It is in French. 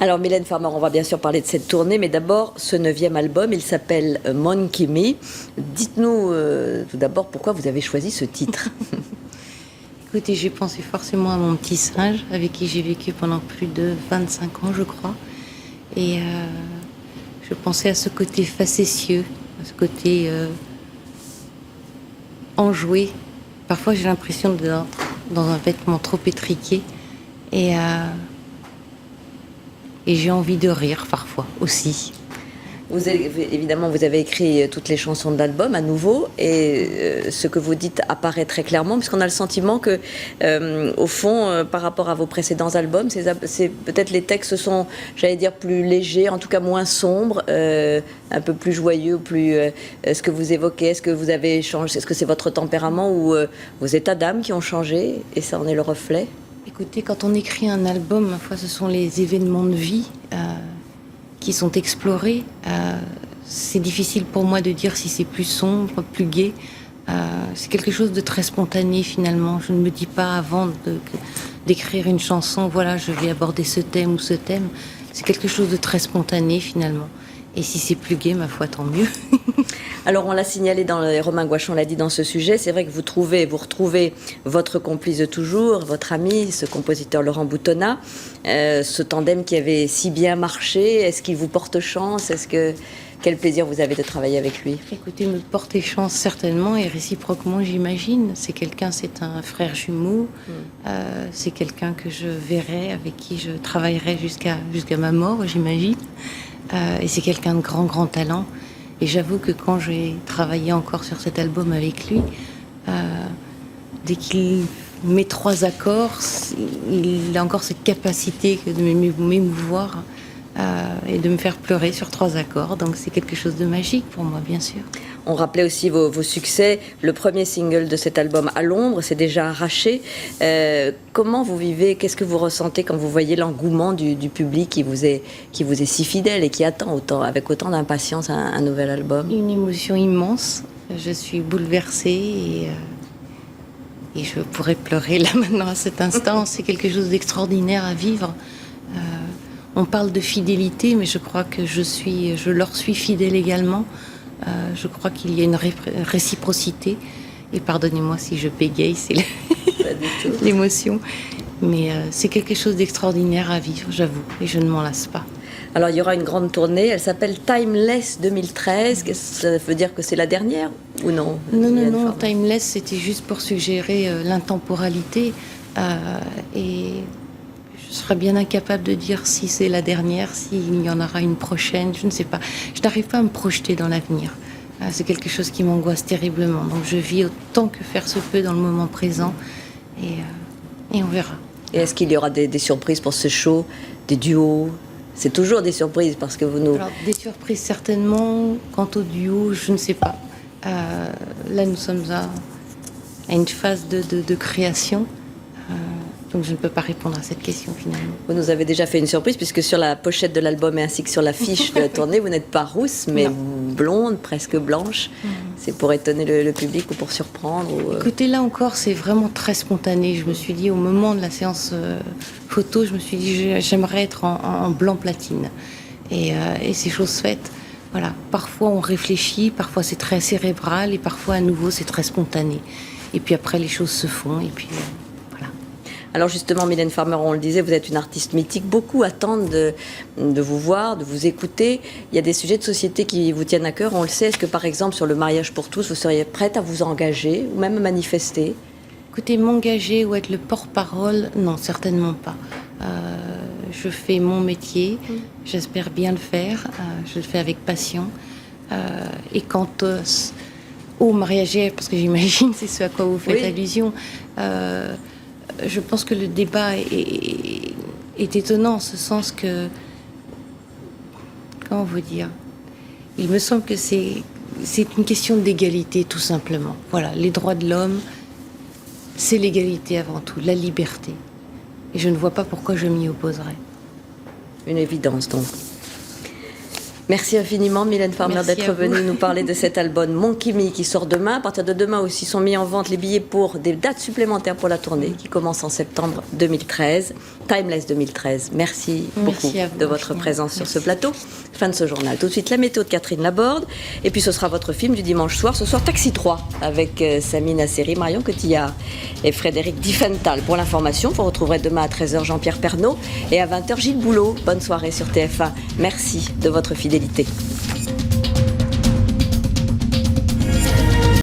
Alors Mylène Farmer, on va bien sûr parler de cette tournée, mais d'abord ce 9e album, il s'appelle Monkey Me. Dites-nous tout d'abord pourquoi vous avez choisi ce titre. Écoutez, j'ai pensé forcément à mon petit singe, avec qui j'ai vécu pendant plus de 25 ans, je crois. Et je pensais à ce côté facétieux, à ce côté enjoué. Parfois, j'ai l'impression d'être dans un vêtement trop étriqué. Et j'ai envie de rire parfois aussi. Évidemment, vous avez écrit toutes les chansons de l'album à nouveau, et ce que vous dites apparaît très clairement, puisqu'on a le sentiment que, au fond, par rapport à vos précédents albums, c'est peut-être les textes sont, j'allais dire, plus légers, en tout cas moins sombres, un peu plus joyeux, plus ce que vous évoquez. Est-ce que vous avez changé? Est-ce que c'est votre tempérament ou vos états d'âme qui ont changé, et ça en est le reflet? Écoutez, quand on écrit un album, ma foi, ce sont les événements de vie qui sont explorés. C'est difficile pour moi de dire si c'est plus sombre, plus gai. C'est quelque chose de très spontané finalement. Je ne me dis pas avant d'écrire une chanson, voilà, je vais aborder ce thème ou ce thème. C'est quelque chose de très spontané finalement. Et si c'est plus gai, ma foi, tant mieux. Alors on l'a signalé Romain Gouachon l'a dit dans ce sujet, c'est vrai que vous retrouvez votre complice de toujours, votre ami, ce compositeur Laurent Boutonnat, ce tandem qui avait si bien marché. Est-ce qu'il vous porte chance? Quel plaisir vous avez de travailler avec lui? Écoutez, me porter chance certainement, et réciproquement j'imagine. C'est un frère jumeau, c'est quelqu'un que je verrai, avec qui je travaillerai jusqu'à ma mort, j'imagine. Et c'est quelqu'un de grand talent. Et j'avoue que quand j'ai travaillé encore sur cet album avec lui, dès qu'il met 3 accords, il a encore cette capacité de m'émouvoir et de me faire pleurer sur 3 accords. Donc c'est quelque chose de magique pour moi, bien sûr. On rappelait aussi vos succès. Le premier single de cet album, À l'ombre, c'est déjà arraché. Comment vous vivez? Qu'est-ce que vous ressentez quand vous voyez l'engouement du public qui vous est si fidèle et qui attend avec autant d'impatience un nouvel album? Une émotion immense. Je suis bouleversée et je pourrais pleurer là maintenant à cet instant. C'est quelque chose d'extraordinaire à vivre. On parle de fidélité, mais je crois que je leur suis fidèle également. Je crois qu'il y a une réciprocité. Et pardonnez-moi si je bégaye, c'est l'émotion. Mais c'est quelque chose d'extraordinaire à vivre, j'avoue, et je ne m'en lasse pas. Alors il y aura une grande tournée, elle s'appelle Timeless 2013. Ça veut dire que c'est la dernière ou non? Non, Timeless, c'était juste pour suggérer l'intemporalité. Et je serais bien incapable de dire si c'est la dernière, s'il y en aura une prochaine, je ne sais pas. Je n'arrive pas à me projeter dans l'avenir. C'est quelque chose qui m'angoisse terriblement. Donc je vis autant que faire se peut dans le moment présent et on verra. Et est-ce qu'il y aura des surprises pour ce show, des duos? C'est toujours des surprises parce que vous nous... Alors, des surprises certainement. Quant au duo, je ne sais pas. Là, nous sommes à une phase de création. Donc je ne peux pas répondre à cette question finalement. Vous nous avez déjà fait une surprise puisque sur la pochette de l'album et ainsi que sur l'affiche de la tournée, vous n'êtes pas rousse mais blonde, presque blanche. C'est pour étonner le public ou pour surprendre Écoutez, là encore, c'est vraiment très spontané. Je me suis dit, au moment de la séance photo, je me suis dit, j'aimerais être en blanc platine. Et c'est chose faite. Voilà. Parfois on réfléchit, parfois c'est très cérébral et parfois à nouveau c'est très spontané. Et puis après les choses se font et puis... Alors justement, Mylène Farmer, on le disait, vous êtes une artiste mythique. Beaucoup attendent de vous voir, de vous écouter. Il y a des sujets de société qui vous tiennent à cœur, on le sait. Est-ce que par exemple, sur le mariage pour tous, vous seriez prête à vous engager ou même à manifester? Écoutez, m'engager ou être le porte-parole, non, certainement pas. Je fais mon métier, j'espère bien le faire, je le fais avec passion. Et quant au mariage, parce que j'imagine c'est ce à quoi vous faites allusion, je pense que le débat est étonnant en ce sens que... Comment vous dire? Il me semble que c'est une question d'égalité, tout simplement. Voilà, les droits de l'homme, c'est l'égalité avant tout, la liberté. Et je ne vois pas pourquoi je m'y opposerais. Une évidence, donc. Merci infiniment, Mylène Farmer, Merci d'être à vous. venue nous parler de cet album Mon Kimi qui sort demain. À partir de demain aussi sont mis en vente les billets pour des dates supplémentaires pour la tournée qui commence en septembre 2013. Timeless 2013. Merci beaucoup à vous, de votre présence sur ce plateau. Fin de ce journal. Tout de suite, la météo de Catherine Laborde. Et puis ce sera votre film du dimanche soir. Ce soir, Taxi 3 avec Sami Nasseri, Marion Cotillard et Frédéric Diffenthal. Pour l'information, vous retrouverez demain à 13h Jean-Pierre Pernaut et à 20h Gilles Boulot. Bonne soirée sur TF1. Merci de votre fidélité.